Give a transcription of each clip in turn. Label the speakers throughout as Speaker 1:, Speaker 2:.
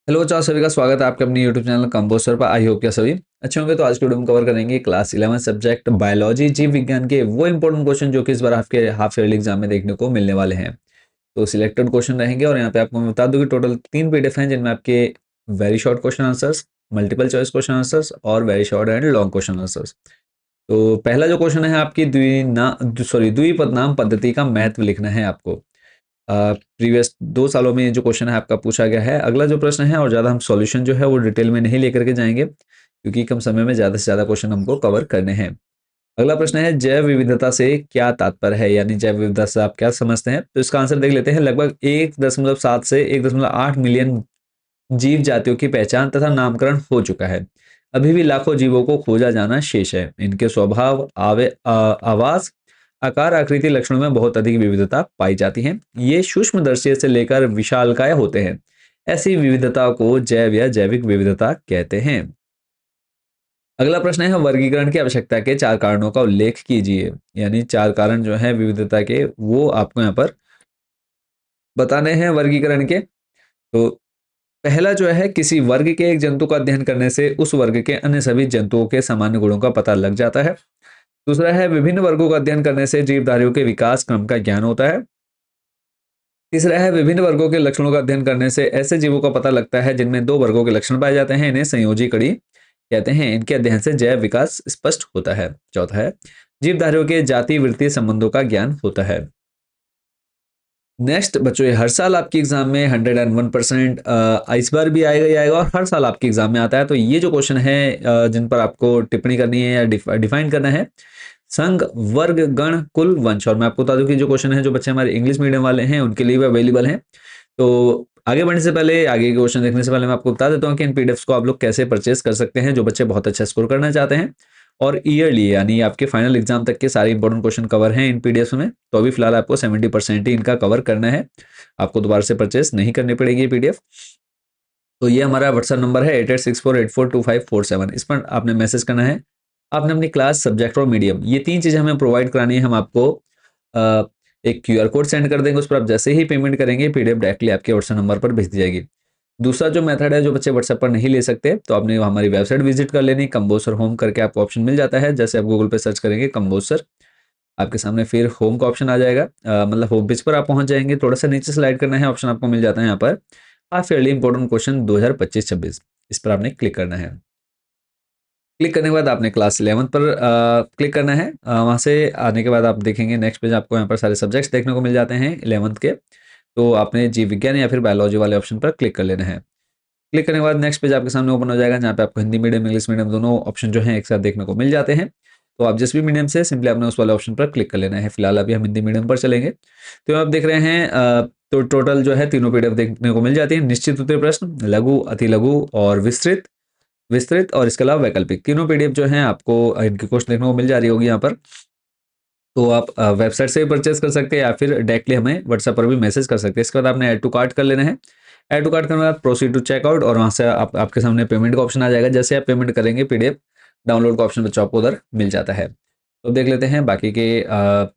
Speaker 1: Hello बच्चों, आप सभी का स्वागत है आपके अपने यूट्यूब चैनल कंपोस्टर पर। आई होप क्या सभी अच्छे होंगे। तो आज के वीडियो में कवर करेंगे क्लास 11 सब्जेक्ट बायोलॉजी जीव विज्ञान के वो इंपॉर्टेंट क्वेश्चन जो कि इस बार आपके हाफ ईयरली एग्जाम में देखने को मिलने वाले हैं। तो सिलेक्टेड क्वेश्चन रहेंगे और यहाँ पे आपको मैं बता दूं कि टोटल 3 पीडीएफ हैं जिनमें आपके very short question answers, multiple choice question answers और very short and long question answers. तो पहला जो क्वेश्चन है आपकी द्विपदनाम पद्धति का महत्व लिखना है आपको। प्रीवियस 2 सालों में ये जो क्वेश्चन है आपका पूछा गया है। अगला जो प्रश्न है और ज़्यादा हम सॉल्यूशन जो है वो डिटेल में नहीं लेकर के जाएंगे क्योंकि कम समय में ज़्यादा से ज़्यादा क्वेश्चन हमको कवर करने हैं। अगला प्रश्न है जैव विविधता से क्या तात्पर्य है, यानी जैव विविधता से आप क्या समझते हैं। तो इसका आंसर देख लेते हैं। लगभग 1.7 से 1.8 मिलियन जीव जातियों की पहचान तथा नामकरण हो चुका है। अभी भी लाखों जीवों को खोजा जाना शेष है। इनके स्वभाव, आवास, आकार, आकृति, लक्षणों में बहुत अधिक विविधता पाई जाती है। ये सूक्ष्मदर्शी से लेकर विशालकाय होते हैं। ऐसी विविधता को जैव या जैविक विविधता कहते हैं। अगला प्रश्न है वर्गीकरण की आवश्यकता के 4 कारणों का उल्लेख कीजिए, यानी 4 कारण जो है विविधता के वो आपको यहाँ पर बताने हैं वर्गीकरण के। तो पहला जो है किसी वर्ग के एक जंतु का अध्ययन करने से उस वर्ग के अन्य सभी जंतुओं के सामान्य गुणों का पता लग जाता है। दूसरा है विभिन्न वर्गों का अध्ययन करने से जीवधारियों के विकास क्रम का ज्ञान होता है। तीसरा है विभिन्न वर्गों के लक्षणों का अध्ययन करने से ऐसे जीवों का पता लगता है जिनमें 2 वर्गों के लक्षण पाए जाते हैं। इन्हें संयोजी कड़ी कहते हैं। इनके अध्ययन से जैव विकास स्पष्ट होता है। चौथा है जीवधारियों के जाति वृत्तीय संबंधों का ज्ञान होता है। नेक्स्ट बच्चों, ये हर साल आपकी एग्जाम में 101% इस बार भी आएगा ही आएगा और हर साल आपके एग्जाम में आता है। तो ये जो क्वेश्चन है जिन पर आपको टिप्पणी करनी है या डिफाइन करना है, संघ, वर्ग, गण, कुल, वंश। और मैं आपको बता दूं कि जो क्वेश्चन है जो बच्चे हमारे इंग्लिश मीडियम वाले हैं उनके लिए भी अवेलेबल हैं। तो आगे बढ़ने से पहले, आगे के क्वेश्चन देखने से पहले मैं आपको बता देता हूँ कि इन पीडीएफ्स को आप लोग कैसे परचेस कर सकते हैं, जो बच्चे बहुत अच्छा स्कोर करना चाहते हैं और ईयरली यानी आपके फाइनल एग्जाम तक के सारे इंपॉर्टेंट क्वेश्चन कवर हैं इन पीडीएफ में। तो अभी फिलहाल आपको 70% ही इनका कवर करना है। आपको दोबारा से परचेस नहीं करनी पड़ेगी ये पीडीएफ। तो ये हमारा व्हाट्सएप नंबर है 8864842547। इस पर आपने मैसेज करना है। आपने अपनी क्लास, सब्जेक्ट और मीडियम, ये 3 चीजें हमें प्रोवाइड करानी है। हम आपको अ, एक क्यूआर कोड सेंड कर देंगे। उस पर आप जैसे ही पेमेंट करेंगे पीडीएफ डायरेक्टली आपके व्हाट्सएप नंबर पर भेज दी जाएगी। दूसरा जो मेथड है, जो बच्चे व्हाट्सएप पर नहीं ले सकते, तो आपने हमारी वेबसाइट विजिट कर लेनी। कंबोसर होम करके आपको ऑप्शन मिल जाता है। जैसे आप गूगल पे सर्च करेंगे कंबोसर, आपके सामने फिर होम का ऑप्शन आ जाएगा। मतलब होम पेज पर आप पहुंच जाएंगे। थोड़ा सा नीचे स्लाइड करना है, ऑप्शन आपको मिल जाता है यहाँ पर हाफ ईयरली इंपॉर्टेंट क्वेश्चन 2025-26। इस पर आपने क्लिक करना है। क्लिक करने के बाद आपने क्लास 11 पर क्लिक करना है। वहाँ से आने के बाद आप देखेंगे नेक्स्ट पेज, आपको यहाँ पर सारे सब्जेक्ट्स देखने को मिल जाते हैं 11th के। तो आपने जीव विज्ञान या फिर बायोलॉजी वाले ऑप्शन पर क्लिक कर लेना है। क्लिक करने के बाद नेक्स्ट पेज आपके सामने ओपन हो जाएगा, जहाँ पे आपको हिंदी मीडियम, इंग्लिश मीडियम दोनों ऑप्शन जो हैं एक साथ देखने को मिल जाते हैं। तो आप जिस भी मीडियम से, सिंपली आपने उस वाले ऑप्शन पर क्लिक कर लेना है। फिलहाल अभी हम हिंदी मीडियम पर चलेंगे। तो आप देख रहे हैं तो टोटल जो है तीनों पीडीएफ देखने को मिल जाती है। निश्चित उत्तर प्रश्न, लघु, अति लघु और विस्तृत, विस्तृत और इसके अलावा वैकल्पिक, तीनों पीडीएफ जो हैं आपको इनकी क्वेश्चन देखने को मिल जा रही होगी यहाँ पर। तो आप वेबसाइट से भी परचेस कर सकते हैं या फिर डायरेक्टली हमें व्हाट्सएप पर भी मैसेज कर सकते हैं। इसके बाद आपने ऐड टू कार्ट कर लेना है। ऐड टू कार्ट करने के बाद प्रोसीड टू चेकआउट, और वहाँ से आपके सामने पेमेंट का ऑप्शन आ जाएगा। जैसे आप पेमेंट करेंगे पीडीएफ डाउनलोड का ऑप्शन बच्चों आपको उधर मिल जाता है। तो देख लेते हैं बाकी के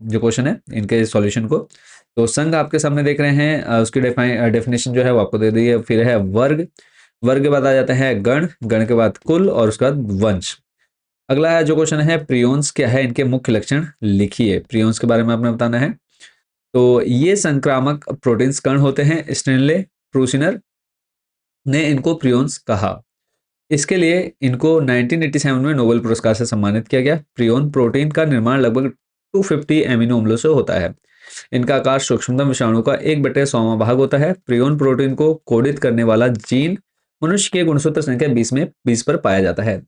Speaker 1: जो क्वेश्चन है इनके सॉल्यूशन को। तो संघ आपके सामने देख रहे हैं, उसकी डेफिनेशन जो है वो आपको दे दी है। फिर है वर्ग, वर्ग के बाद आ जाता है गण, गण के बाद कुल और उसके बाद वंश। अगला है जो क्वेश्चन है प्रियोन्स क्या है, इनके मुख्य लक्षण लिखिए। प्रियोन्स के बारे में आपने बताना है। तो ये संक्रामक प्रोटीन्स कण होते हैं। स्टेनले प्रूसिनर ने इनको प्रियोन्स कहा। इसके लिए इनको 1987 में नोबेल पुरस्कार से सम्मानित किया गया। प्रियोन प्रोटीन का निर्माण लगभग 250 एमिनो अम्लों से होता है। इनका आकार सूक्ष्मतम विषाणु का 1/100वां भाग होता है। प्रियोन प्रोटीन को कोडित करने वाला जीन मनुष्य के गुणसूत्र संख्या 20 पर पाया जाता है।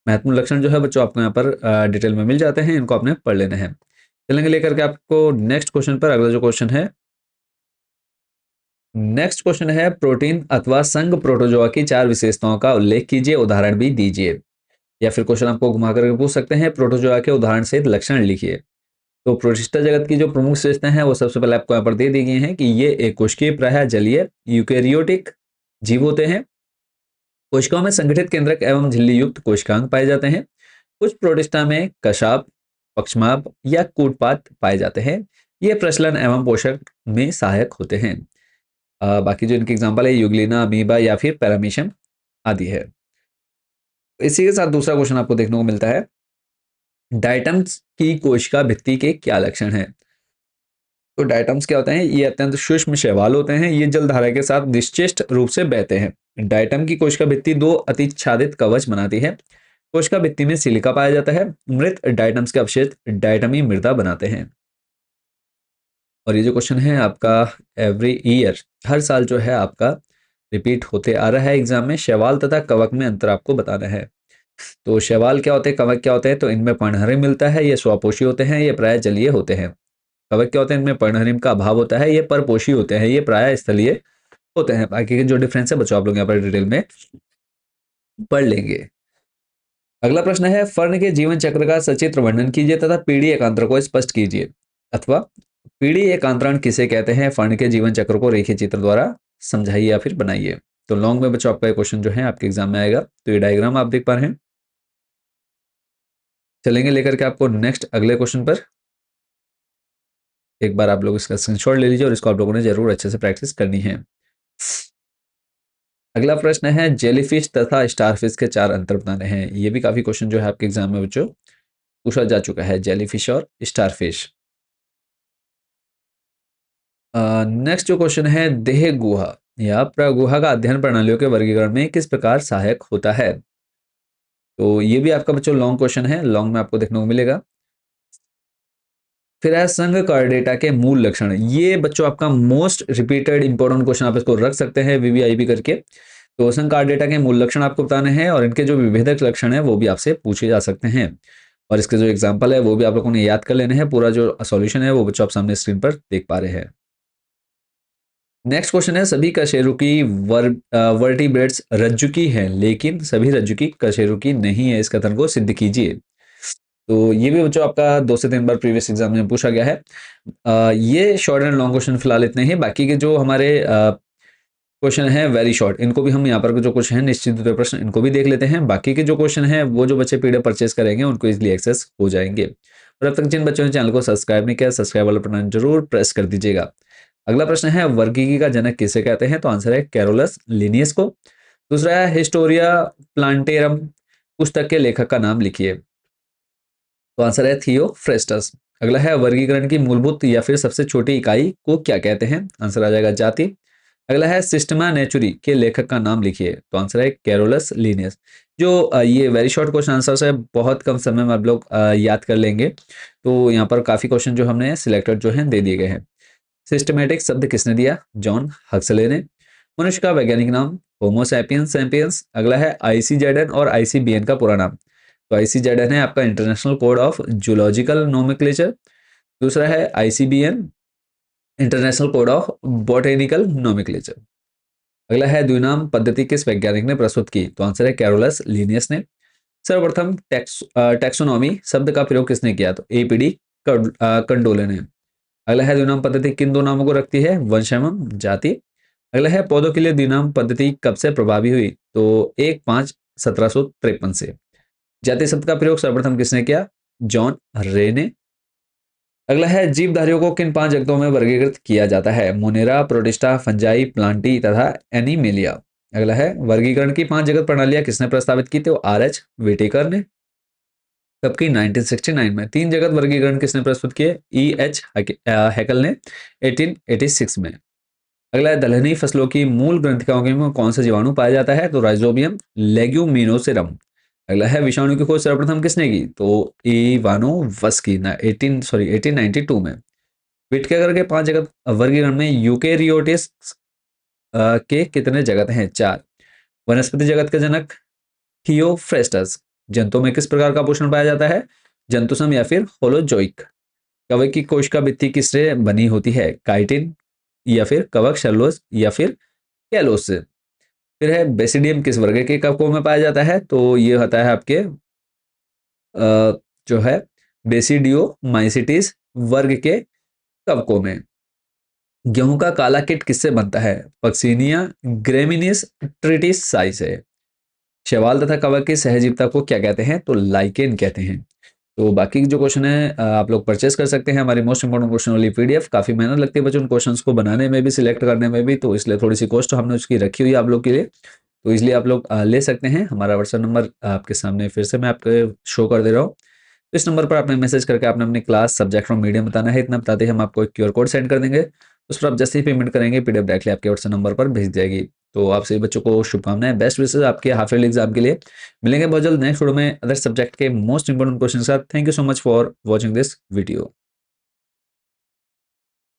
Speaker 1: महत्वपूर्ण लक्षण जो है बच्चों आपको यहाँ पर डिटेल में मिल जाते हैं, इनको आपने पढ़ लेना है। चलेंगे लेकर के आपको नेक्स्ट क्वेश्चन पर। अगला जो क्वेश्चन है, नेक्स्ट क्वेश्चन है प्रोटीन अथवा संघ प्रोटोजोआ की 4 विशेषताओं का उल्लेख कीजिए, उदाहरण भी दीजिए। या फिर क्वेश्चन आपको घुमा करके पूछ सकते हैं प्रोटोजोआ के उदाहरण सहित लक्षण लिखिए। तो प्रोटिस्टा जगत की जो प्रमुख विशेषताएं हैं वो सबसे पहले आपको यहाँ पर दे दी गई हैं कि ये एक कोशिकीय, प्रायः जलीय, यूकेरियोटिक जीव होते हैं। कोशिकाओं में संगठित केंद्रक एवं झिल्ली युक्त कोशिकांग पाए जाते हैं। कुछ प्रोटिस्टा में कशाप, पक्षमाप या कूटपात पाए जाते हैं। ये प्रचलन एवं पोषक में सहायक होते हैं। बाकी जो इनके एग्जाम्पल है यूग्लिना, अमीबा या फिर पैरामीशियम आदि है। इसी के साथ दूसरा क्वेश्चन आपको देखने को मिलता है, डायटम्स की कोशिका भित्ति के क्या लक्षण हैं? तो डायटम्स क्या होते हैं? ये अत्यंत सूक्ष्म शैवाल होते हैं, ये जलधारा के साथ निश्चित रूप से बहते हैं। डायटम की कोशिका भित्ति दो अतिच्छादित कवच बनाती है। कोशिका भित्ति में सिलिका पाया जाता है। मृत डायटम्स के अवशेष डायटमी मृदा बनाते हैं। और ये जो क्वेश्चन है आपका एवरी ईयर, हर साल जो है आपका रिपीट होते आ रहा है एग्जाम में, शैवाल तथा कवक में अंतर आपको बताना है। तो शैवाल क्या होते हैं, कवक क्या होते हैं? तो इनमें पर्णहरिम मिलता है, ये स्वपोषी होते हैं, ये प्राय जलीय होते हैं। कवक क्या होते हैं? इनमें पर्णहरिम का अभाव होता है, ये परपोषी होते हैं, ये प्राय स्थलीय होते हैं। बाकी के जो डिफरेंस है बच्चों आप लोग यहाँ पर डिटेल में पढ़ लेंगे। अगला प्रश्न है, फर्ण के जीवन चक्र का सचित्र वर्णन कीजिए तथा पीढ़ी एकांतर को स्पष्ट कीजिए। अथवा पीढ़ी एकांतरण किसे कहते हैं? फर्ण के जीवन चक्र को रेखीय चित्र द्वारा समझाइए या फिर बनाइए। तो लॉन्ग में बच्चों आपका क्वेश्चन जो है आपके एग्जाम में आएगा। तो ये डायग्राम आप देख पा रहे हैं। चलेंगे लेकर के आपको नेक्स्ट अगले क्वेश्चन पर। एक बार आप लोग इसका स्क्रीनशॉट ले लीजिए और इसको आप लोगों ने जरूर अच्छे से प्रैक्टिस करनी है। अगला प्रश्न है, जेलीफिश तथा स्टारफिश के चार अंतर बताने हैं। ये भी काफी क्वेश्चन जो है आपके एग्जाम में बच्चों पूछा जा चुका है, जेलीफिश और स्टारफिश। नेक्स्ट जो क्वेश्चन है, देह गुहा या प्रगुहा का अध्ययन प्रणालियों के वर्गीकरण में किस प्रकार सहायक होता है? तो ये भी आपका बच्चों लॉन्ग क्वेश्चन है, लॉन्ग में आपको देखने को मिलेगा। फिर है संघ कार्डेटा के मूल लक्षण। ये बच्चों आपका मोस्ट रिपीटेड इंपॉर्टेंट क्वेश्चन, आप इसको रख सकते हैं वीवीआईबी करके। तो संघ कार्डेटा के मूल लक्षण आपको बताने हैं और इनके जो विभेदक लक्षण है वो भी आपसे पूछे जा सकते हैं। और इसके जो एग्जाम्पल है वो भी आप लोगों ने याद कर लेने हैं। पूरा जो सॉल्यूशन है वो बच्चों आप सामने स्क्रीन पर देख पा रहे हैं। नेक्स्ट क्वेश्चन है, सभी कशेरुकी वर्टिब्रेट्स रज्जुकी हैं लेकिन सभी रज्जुकी कशेरुकी नहीं है, इस कथन को सिद्ध कीजिए। तो ये भी बच्चों आपका 2 से 3 बार प्रीवियस एग्जाम में पूछा गया है। ये शॉर्ट एंड लॉन्ग क्वेश्चन फिलहाल इतने ही। बाकी के जो हमारे क्वेश्चन है वेरी शॉर्ट, इनको भी हम यहाँ पर जो क्वेश्चन है निश्चित रूप से प्रश्न इनको भी देख लेते हैं। बाकी के जो क्वेश्चन है वो जो बच्चे पीडीएफ परचेस करेंगे उनको इजिली एक्सेस हो जाएंगे। और अब तक जिन बच्चों ने चैनल को सब्सक्राइब नहीं किया, सब्सक्राइब वाला बटन जरूर प्रेस कर दीजिएगा। अगला प्रश्न है, वर्गीकी का जनक किसे कहते हैं? तो आंसर है कैरोलस लिनियस को। दूसरा है, हिस्टोरिया प्लांटेरम पुस्तक के लेखक का नाम लिखिए। तो आंसर है थियोफ्रेस्टस। अगला है, वर्गीकरण की मूलभूत या फिर सबसे छोटी इकाई को क्या कहते हैं? आंसर आ जाएगा जाति। अगला है, सिस्टमा नेचुरी के लेखक का नाम लिखिए। तो आंसर है कैरोलस लिनियस। जो ये वेरी शॉर्ट क्वेश्चन आंसर है, बहुत कम समय में आप लोग याद कर लेंगे। तो यहाँ पर काफी क्वेश्चन जो हमने सिलेक्टेड जो है दे दिए गए हैं। सिस्टमैटिक शब्द किसने दिया? जॉन हक्सले ने। मनुष्य का वैज्ञानिक नाम होमो सैपियंस सैपियंस। अगला है, आईसीजेडएन और आईसीबीएन का पूरा नाम। तो आईसीजेडएन है आपका international code of zoological nomenclature. दूसरा है ICBN, international code of botanical nomenclature. अगला है, द्विनाम पद्धति किस वैज्ञानिक ने प्रस्तुत की? तो आंसर है कैरोलस लिनियस ने। सर्वप्रथम टैक्सोनॉमी शब्द का प्रयोग किसने किया? तो एपीडी कंडोले ने। अगला है, द्विनाम पद्धति किन दो नामों को रखती है? वंश एवं जाति। अगला है, पौधों के लिए द्विनाम पद्धति कब से प्रभावी हुई? तो 1/5/1753 से। जाति शब्द का प्रयोग सर्वप्रथम किसने किया? जॉन रे ने। अगला है, जीवधारियों को किन 5 जगतों में वर्गीकृत किया जाता है? मोनेरा, प्रोटिस्टा, फंजाई, प्लांटी तथा एनिमेलिया। अगला है, वर्गीकरण की 5 जगत प्रणालियां किसने प्रस्तावित की? तो आर.एच. व्हिटेकर ने। कब की? 1969 में। 3 जगत वर्गीकरण किसने प्रस्तुत किए? ई.एच. हैकल ने 1886 में। अगला है, दलहनी फसलों की मूल ग्रंथिकाओं में कौन सा जीवाणु पाया जाता है? तो राइजोबियम लेग्यूमिनोसेरम। अगला है, विषाणु की खोज सर्वप्रथम किसने की? तो इवानोवस्की ना 1892 में। व्हिटेकर के 5 जगत वर्गीकरण में यूकेरियोटिस के कितने जगत हैं? 4। वनस्पति जगत का जनक थियोफ्रेस्टस। जंतुओं में किस प्रकार का पोषण पाया जाता है? जंतुसम या फिर होलोजोइक। कवक की कोशिका भित्ति किससे बनी होती है? काइटिन या फिर कवक सेलुलोज या फिर कैलोस से। फिर है, बेसिडियम किस वर्ग के कवकों में पाया जाता है? तो ये होता है आपके जो है बेसिडियोमाइसिटिस वर्ग के कवकों में। गेहूं का काला किट किससे बनता है? पक्सिनिया ग्रेमिनिस ट्रिटिस साई से। शैवाल तथा कवक की सहजीविता को क्या कहते हैं? तो लाइकेन कहते हैं। तो बाकी जो क्वेश्चन है आप लोग परचेस कर सकते हैं हमारी मोस्ट इंपोर्टेंट क्वेश्चन वाली पीडीएफ। काफ़ी मेहनत लगती है बच्चों उन क्वेश्चंस को बनाने में भी, सिलेक्ट करने में भी, तो इसलिए थोड़ी सी कॉस्ट हमने उसकी रखी हुई है आप लोग के लिए। तो इसलिए आप लोग ले सकते हैं। हमारा व्हाट्सएप नंबर आपके सामने फिर से मैं आपको शो कर दे रहा हूँ। इस नंबर पर आपने मैसेज करके आपने अपनी क्लास, सब्जेक्ट और मीडियम बताना है। इतना बताते ही हम आपको एक क्यूआर कोड सेंड कर देंगे। उस पर आप जैसे ही पेमेंट करेंगे पीडीएफ डायरेक्टली आपके व्हाट्सएप नंबर पर भेज जाएगी। तो आप सभी बच्चों को शुभकामनाएं, बेस्ट विशेस आपके हाफ ईयरली एग्जाम के लिए। मिलेंगे बहुत जल्द नेक्स्ट वीडियो में अदर सब्जेक्ट के मोस्ट इंपोर्टेंट क्वेश्चन के साथ। Thank you so much for watching this video.